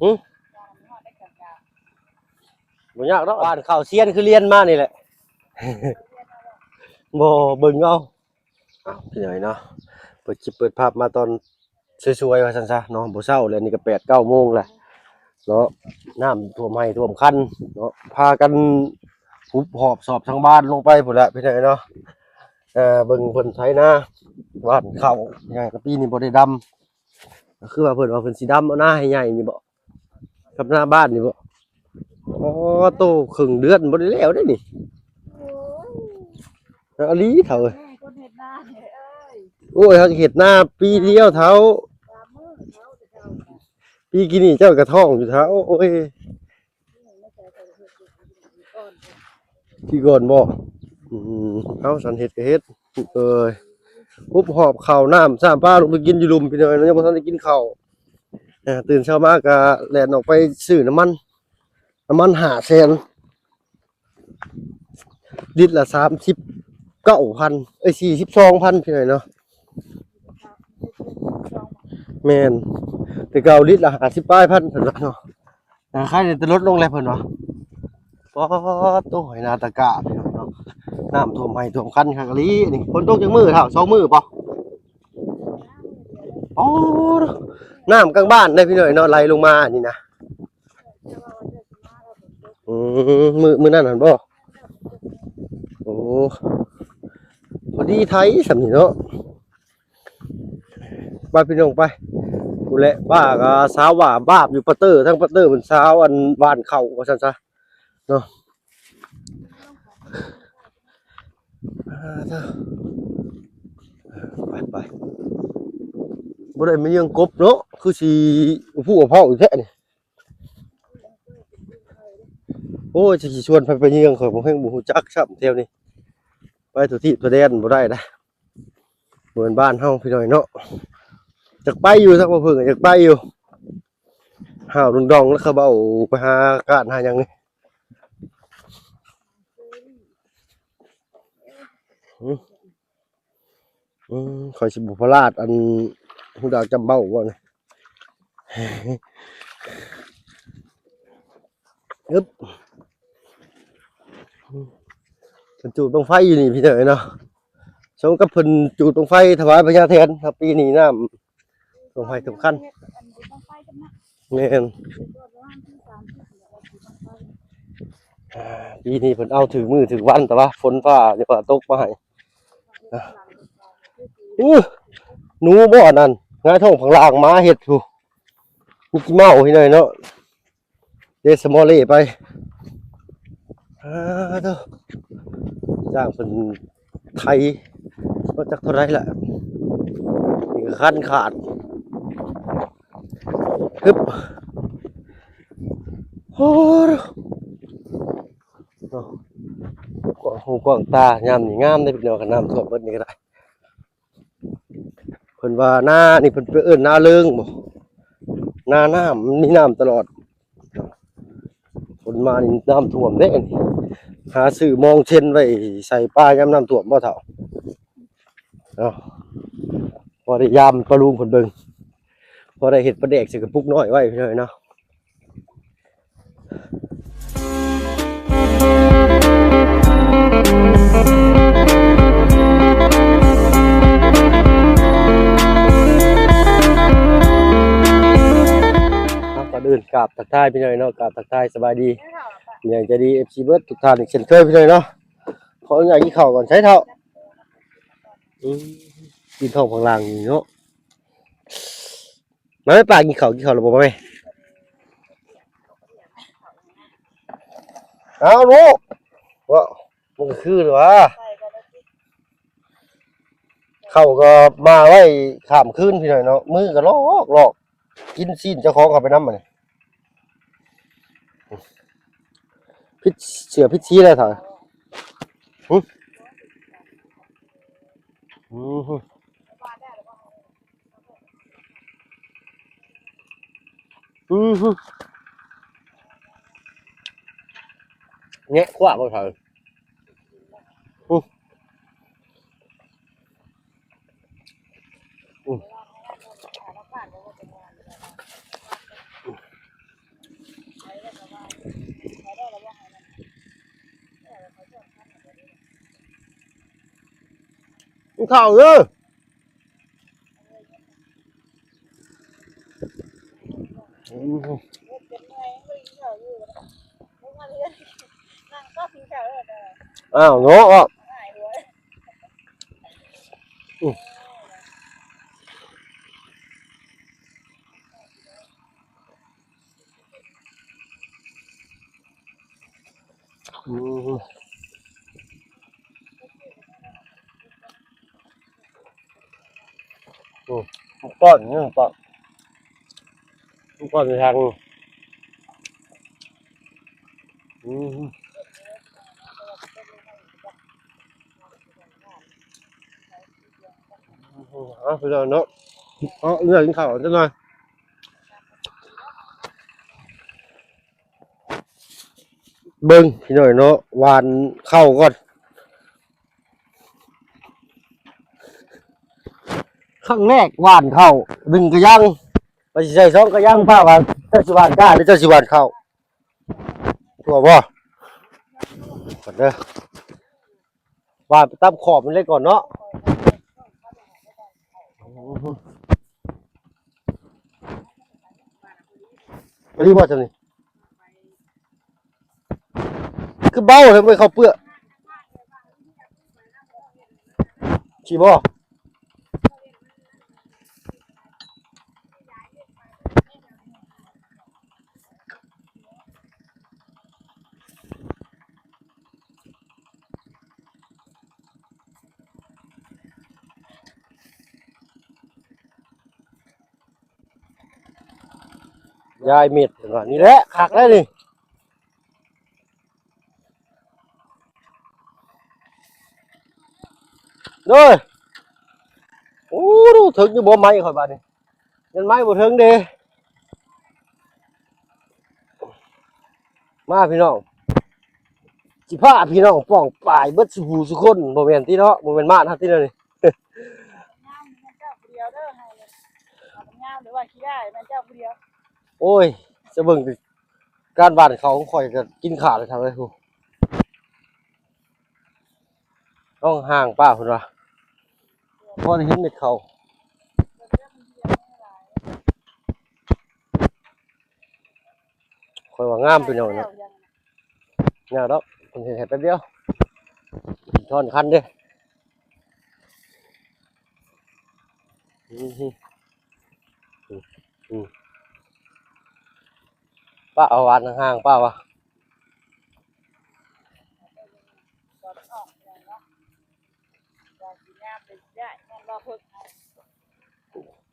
อืมบ่ยากดอกบ้านข้าวเซียนคือเรียนมานี่แหละบ่เบิ่งเอาพี่น้อยเนาะเปิดคลิปเปิดภาพมาตอนสวยๆว่าซั่นซะเนาะบ่เช้าแล้วนี่ก็8-9โมงแล้วเนาะน้ำท่วมไร่ท่วมคันเนาะพากันหุบหอบสอบทั้งบ้านลงไปพุ่นแหละพี่น้อยเนาะเบิ่งเพิ่นไถนาบ้านข้าวใหญ่ก็ปีนี้บ่ได้ดำก็คือว่าเพิ่นว่าเพิ่นสิดำเอาหน้าให้ใหญ่นี่บ่กับหน้าบ้านนี่บ่อ๋อโตครึ่งเดือนบ่ได้แล้วเด้นี่อลีเฒ่าเอ้ยโอ้ยเฮาเฮ็ดนาปีเดียวเฒ่าปีกี้นี่เจ้าก็ท้องอยู่เฒ่าโอ้ยที่ก่อนบ่เฮาสันเฮ็ดก็เฮ็ดเอ้ยหุบหอบข้าวน้ำสามป้าลงไปกินอยู่ลุมพี่น้อยยังบ่ทันได้กินข้าวตื่นเช้ามาก็แล่นออกไปซื้อน้ำมัน500,000ลิตรละ39,00042,000พี่น้อยเนาะแม่นแต่เก่าลิตรละ50ปลายพันเพิ่นว่าเนาะค่านี่จะลดลงแล้วเพิ่นว่าป๊อดโตให้นาตะกะพี่น้องเนาะน้ำท่วมไร่ท่วมคันคักอีหลีนี่ฝนตกจักมื้อเท่า2มื้อบ่อ๋อน้ำกลางบ้านได้พี่น้อยเนาะไหลลงมานี่นะมื้อนั้นหั่นบ่โอ้พอดีไทยสำนี่เนาะไปพี่น้องไปพู้นแหละบ้าก็สาวว่าบ้าบอยู่ปะเตอร์ทั้งปะเตอร์เพิ่นสาวอันบ้านเข้าว่าซั่นซะเนาะไปบ่ได้มาเยื่องกบเนาะคือสิผู้เอาเผาอีกแท้นี่โอ้ยจะสิชวนไปเยื่องข่อยบ่แฮ่งบ่ฮู้จักซ้ำแถวนี้ไปทุที่ตัวแดนบ่ได้นะเหมือนบ้านเฮาพี่น้อยเนาะจักไปอยู่สักบ่เพิ่งอยากไปอยู่ห้าวดองๆแล้วเขาเบ้าไปหาการหาหยังนี่ข่อยสิบ่พลาดอันฮู้ดาวจำเบ้าบ่นี่อึ๊บเพิ่นจูดบั้งไฟอยู่นี่พี่น้อยเนาะสมกับเพิ่นจูดบั้งไฟถวายพญาแทนครับปีนี้น้ำบั้งไฟสำคัญแม่นปีนี้เพิ่นเอาถึงมื้อถึงวันแต่ว่าฝนฟ้าจะว่าตกมาให้หนูบ่อันนั้นหงายท้องข้างล่างหมาเฮ็ดอยู่มิกกี้เมาส์พี่น้อยเนาะเดสมอลเล่ไปเด้อจ้างเพิ่นไทยบ่จักเท่าไรล่ะนี่ก็คันขาดฮึบโอ้เนาะกว้างหูกว้างตายามนี่งามเด้อพี่น้องคันน้ำท่วมเบิดนี่ก็ได้เพิ่นว่านานี่เพิ่นไปเอิ้นนาเริงบ่นาน้ำมันมีน้ำตลอดฝนมานี่น้ำท่วมเด้นี่หาซื้อมองเช่นไว้ใส่ปลายามน้ำท่วมบ่เฒ่าเนาะพอได้ยามปลาลุงเพิ่นเบิ่งพอได้เฮ็ดปลาแดกใส่กระปุกน้อยไว้พี่น้อยเนาะก่อนอื่นกราบทักทายพี่น้อยเนาะกราบทักทายสบายดีอย่างจะดี FC เบิร์ดทุกท่านอีกเช่นเคยพี่น้อยเนาะขออนุญาตกินข้าวก่อนใช้เท่ากินท้องข้างล่างนี่เนาะมาไม่ปากกินข้าวแล้วบ่แม่เอาลูกว่ามันก็คือหรือวะเข้าก็มาไว้ข้ามคืนพี่น้อยเนาะมือก็ลอกกินซีนเจ้าของเข้าไปนำมันพิษเสือพิษชี้ได้เถอะแงะขวาบ่เถอะ ข้าวเด้ออืมอ้าวเนาะอ่ะอืมอืมก้อนนี่ก้อนไปทางอืมเอาไปเลยเนาะเอาเรื่องกินข้าวจังหน่อยเบิ่งพี่หน่อยเนาะหวานข้าวก่อนครั้งแรกหวานข้าวดึงกระยังไปสิใส่2กระยังผ้าหวานเจ้าสิหวานกล้าหรือเจ้าสิหวานข้าวตัวบ่ก่อนเด้อหวานไปตามขอบมันเลยก่อนเนาะไปรีบว่าจังนี่คือเบาเลยไม่เข้าเปลือกขี้บ่ยายเม็ดว่านี่แหละคักแล้วนี่เด้อโอ้ดูถึงอยู่บ่ไม้ข่อยบาดนี่ยันไม้บ่ถึงเด้มาพี่น้องสิพาพี่น้องป้องป่ายเบิดสุหูสุคนบ่แม่นติเนาะบ่แม่นมาดฮะติเนาะนี่โอ้ยจะเบิ่งการบ้านเขาของข่อยก็กินขาดเลยทำเลยฮู้ต้องห่างป้าพุ่นว่าพอได้เห็นเม็ดเขาข่อยว่างามพี่น้องเนาะแนวดอกเพิ่นเฮ็ดให้แป๊บเดียวถอนคันเด้อือฮึอือป้าเอาหวานห่างๆป้าวะ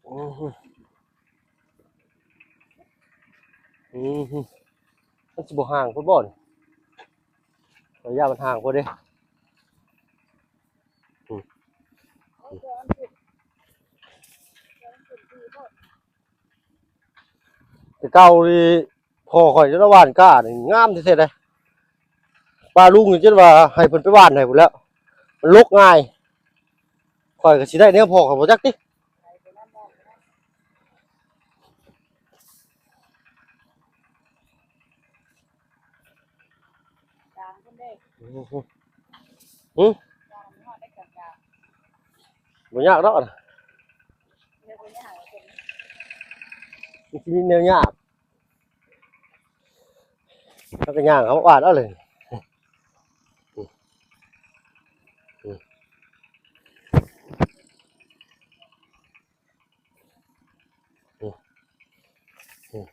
อือฮึอือฮึมันสิบ่ห่างพุ่นบ่นี่ระยะมันห่างพุ่นเด้อือแต่เก่านี่พ่อข่อยจะหว่านกล้านี่งามแท้ๆเลยป้าลุงนี่จนว่าให้เพิ่นไปหว่านให้พุ่นแล้วมันลกง่ายข่อยก็สิได้แนวพ่อข่อยบ่จักติอือฮึอือบ่ยากดอกน่ะมันสิมีแนวยากแล้วก็ย่างเขาหว่านเอาเลยอืออืออือ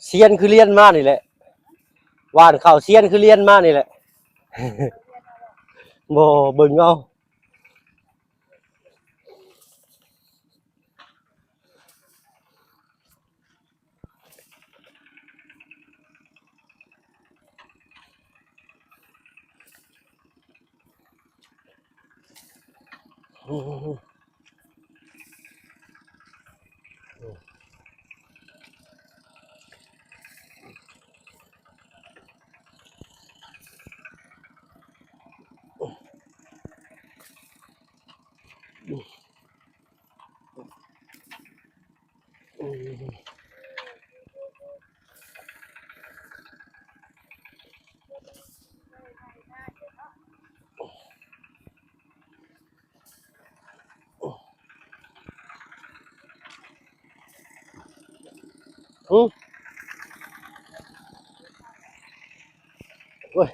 เซียนคือเรียนมานี่แหละหว่านข้าวเซียนคือเรียนมานี่แหละบ่เบิ่งเอา อืมอืมโอ้ย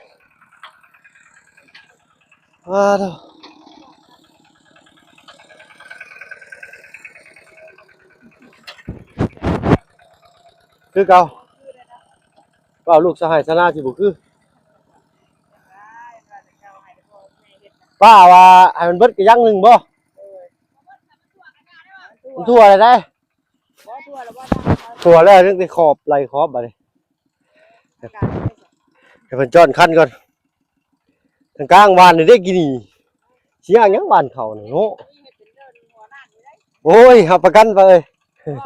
ว้าเถอะคือเก่าเปล่าลูกสหายชนะสิบุคือป้าว่าให้มันเบิดกระยังหนึ่งบ่มันทั่วอะไรได้ทั่วแล้วเรื่องที่ขอบไหลขอบบ่เลยให้เพิ่นจ้อนคันก่อนทางกลางบ้านนี่ได้กินนี่เสียหยังบ้านเขาน่ะโง่โอ้ยหับประกันไปเลยเ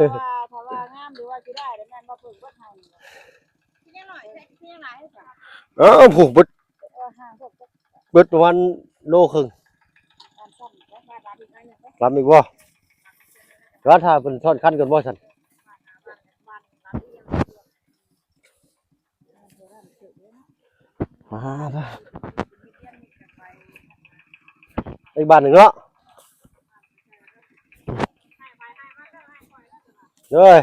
พราะว่างามหรือว่าสิได้แล้วแม่นบ่เพิ่นบ่ให้สิยังหน่อยสิยังหลายให้จ้ะผูกเบิดห่างพวกเบิดประมาณโลครึ่งการซ่อมแล้วมาบาดอีกหน่อยนึง รับอีกบ่ก็ถ้าเพิ่นจ้อนคันก่อนบ่ซั่นมาอีกบ้านหนึ่งเนาะเลย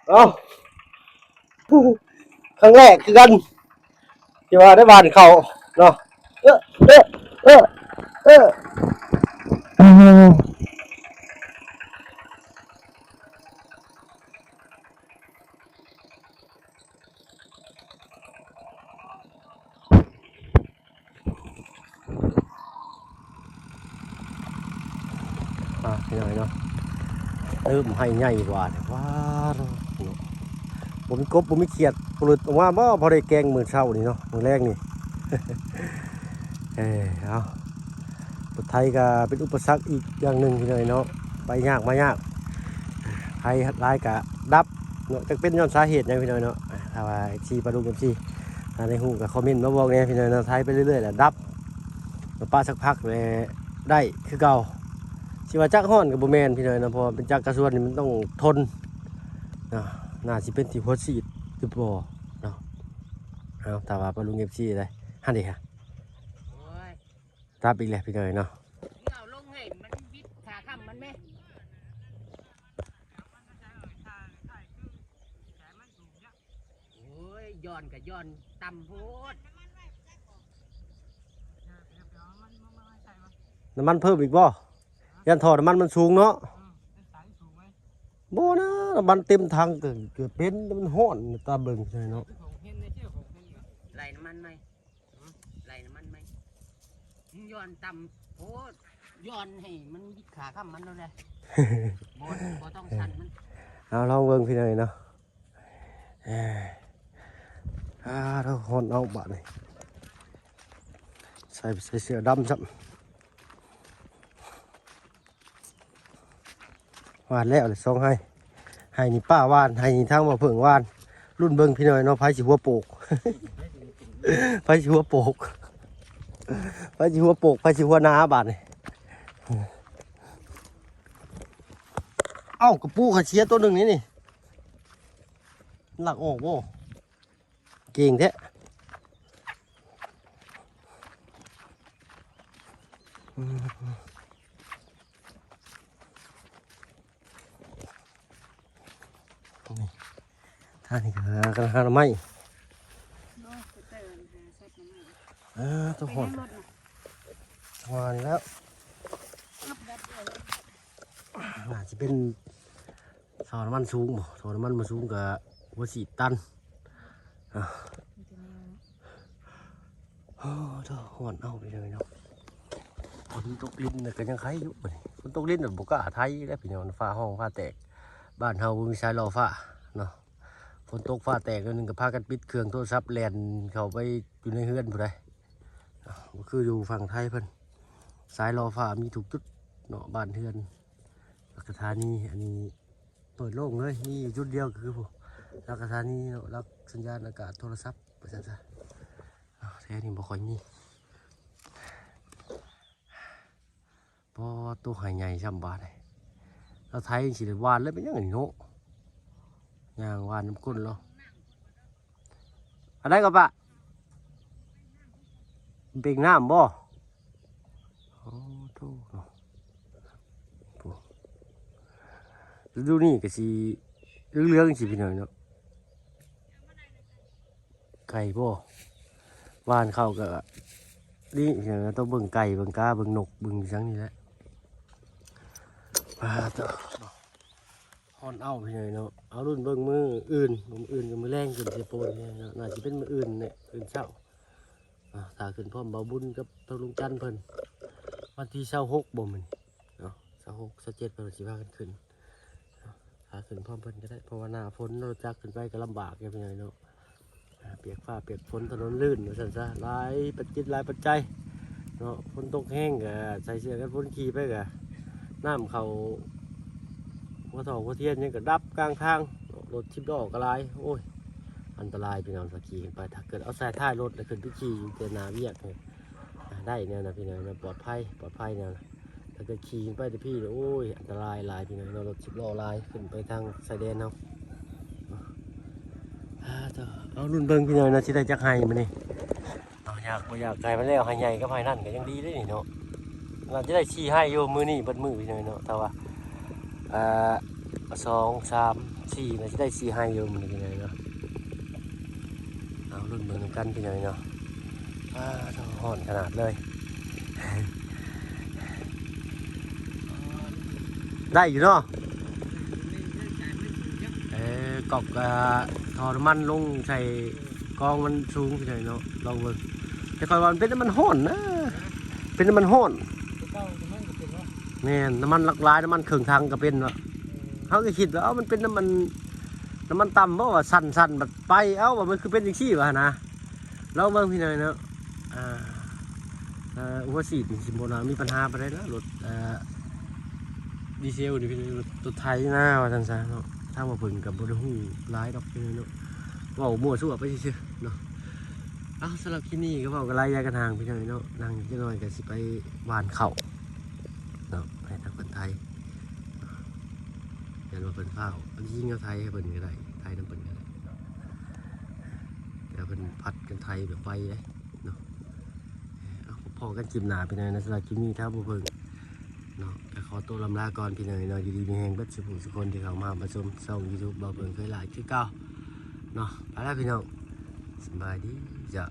เอาครั้งแรกคือกันที่ว่าได้บ้านเขาเนาะเออเออเออเออพี่น้อยเนาะให้ใหญ่กว่าเนี่ยว้าวผมมีกบผมมีเขียดปลุดออกมาบ่พอได้แกงมื้อเช้านี่เนาะมื้อแรกนี่ เอารถไทยก็เป็นอุปสรรคอีกอย่างหนึ่งพี่น้อยเนาะไปยากมายากไทยหลายกะดับเนาะจะเป็นย้อนสาเหตุหยังพี่น้อยเนาะถ้าว่าซีปลาดุกซีในหูกับคอมเมนต์มาบอกเนี่ยพี่น้อยเนาะไทยไปเรื่อยๆแหละดับป้าสักพักเลยได้คือเก่าสิว่าจักฮ้อนกับบ่แม่นพี่น้อยเนาะเพราะเป็นจักกระสวนนี่มันต้องทนเนาะน่าสิเป็นที่หัวซีดหรือบ่เนาะเอาแต่ว่าปลาดุกซีได้หั่นดิค่ะรับอีกแล้วพี่น้อยเนาะเอาลงให้มันวิดขาค้ำมันไหมโอ้ยย้อนกับย้อนต่ำโพดน้ำมันเพิ่มอีกบ่ยันถอดน้ำมันมันสูงเนาะบ่นะน้ำมันเต็มถังเกิดเป็นมันห้อนตาเบิ่งใช่เนาะไหลน้ำมันไหมไหลน้ำมันไหมย้อนต่ำโพดย้อนให้มันวิดขาค้ำมันแล้วแหละบ่ต้องสั่นมันเอาลองเบิ่งพี่หน่อยเนาะเราหอนเอาบาดนี่ใส่เสื้อดำซับวานแล้วเลยซองให้นี่ป้าวานให้นี่ทางมาเพิ่งวานรุ่นเบิ่งพี่หน่อยเนาะไผสิหัวโปก ไผสิหัวโปกไผสิหัวโปกไผสิหัวหน้าบาดนี่เอ้ากระปูกระเชียตัวหนึ่งนี่หลักออกบ่เก่งแท้ท่านี่ก็กันหาไม้ทุกคนมาแล้วน่าจะเป็นสอนมันสูงบ่สอนมันมาสูงกับ หัวสีตันอ่ะโอ้เจ้าหอนเอาไปเลยเนาะฝนตกลิ้นน่ะก็ยังไข่อยู่บัดนี้ฝนตกลิ้นน่ะบ่กล้าไทยแล้วพี่น้องฟ้าห้องฟ้าแตกบ้านเฮาบ่มีสายรอฟ้าเนาะฝนตกฟ้าแตกแล้วนึงก็พากันปิดเครื่องโทรศัพท์แล่นเข้าไปอยู่ในเฮือนผู้ใดก็คืออยู่ฝั่งไทยเพิ่นสายรอฟ้ามีทุกจุดเนาะบ้านเฮือนสถานีอันนี้เปิดโล่งเลยมีอยู่จุดเดียวคือผู้แล้วสถานีเนาะรับสัญญาณอากาศโทรศัพท์ว่าซั่นซะแท้นี่บ่ค่อยมีพอตัวหายใหญ่ช่ำบาดเลยเราไทยสิได้หวานเลยเป็นยังไงโนย่างหวานน้ำข้นเราอะไรกับปะเบ่งน้ำบ่โอ้โธ่เนาะดูนี่ก็สิเรื่องๆสิพี่น้อยเนาะไก่บ่หวานเข้าก็นี่ต้องเบิ่งไก่เบิ่งกาเบิ่งนกเบิ่งจังนี่แหละต่อฮอนเอาพี่น้อยเนาะเอารุ่นเบิ่งมืออื่นกับมือแรงขึ้นเสียโปนเนี่ยเนาะน่าจะเป็นมืออื่นเนี่ยอื่นเช้าถ้าขึ้นพร้อมเบาบุญกับตะลุงจันเพิ่นวันที่26บ่มันเนาะ26 27เพิ่นสิพากันขึ้นถ้าขึ้นพร้อมเพิ่นก็ได้เพราะว่าหน้าฝนเราจักขึ้นไปก็ลำบากพี่น้อยเนาะเปียกฟ้าเปียกฝนถนนลื่นว่าซั่นซะหลายปัจจัยเนาะฝนตกแห้งก็ใส่เสื้อกันฝนขี่ไปก็น้ำเข้าหัวถอกหัวเทียนยังก็ดับกลางทางรถชิบดอกกระไรโอ้ยอันตรายพี่น้องสกีกันไปถ้าเกิดเอาใส่ท้ายรถแล้วขึ้นไปขี่อยู่เจนาเวียกเนี่ยได้เนี่ยนะพี่น้องนะปลอดภัยเนี่ยนะถ้าเกิดขี่ไปแต่พี่โอ้ยอันตรายหลายพี่น้องรถชิบล้อลายขึ้นไปทางชายแดนเอารุ่นเบิ้งพี่น้องนะที่ได้จักไห้มานี่อยากไกลมาแล้วไห้ใหญ่ก็ไห้นั่นก็ยังดีได้นี่เนาะเราจะได้ชี้ให้โยมือนี่เบิดมือพี่น้องเนาะแต่ว่า2 3 4มันจะได้4ให้อยู่มันเป็นไงเนาะเอารุ่นเบิ่งกันเป็นไงเนาะห่อนขนาดเลย ได้อยู่เนาะกอกทอน้ำมันลงใส่กองมันสูงเป็นไงเนาะลองเบิ่งแต่ก่อนมันเป็นน้ำมันห่อนนะเป็นน้ำมันห่อนแม่น้ำมันหลากหลายน้ำมันเครื่องทางก็เป็นเนาะเขาก็คิดว่ามันเป็นน้ำมันต่ำเพราะว่าสั่นแบบไปว่ามันคือเป็นอย่างชี่วะนะเราเมืองพี่น้อยเนาะหัวสีดสิบโมนามีปัญหาไปได้แล้วรถดีเซลนี่พี่รถตัวไทยหน้าว่าสั่นๆเนาะถ้ามาเพิ่งกับบริหูร้ายดอกพี่น้อยเนาะว่ามั่วซั่วไปเชื่อเนาะสำหรับที่นี่ก็บอกกันไล่ยากันทางพี่น้อยเนาะนั่งจะน้อยก็สิไปหวานเข่าเนาะให้ทางคนไทยเดี๋ยวเราเป็นข้าวยิงเอาไทยให้เป็นก็ได้ไทยน้ำเป็นก็ได้เดี๋ยวเป็นพัดกันไทยแบบไปเลยเนาะพอกันจิมหนาไปเลยนะสำหรับคลิปนี้ถ้าบุเพิ่งเนาะขอตัวลำลาก่อนพี่น้อยเนาะอยู่ดีมีแหงเบิดสุคนที่เขามาชมช่องยูทูบบ่เพิ่งเคยหลายคือเก่าเนาะไปแล้วพี่น้องสบายดีจ้ะ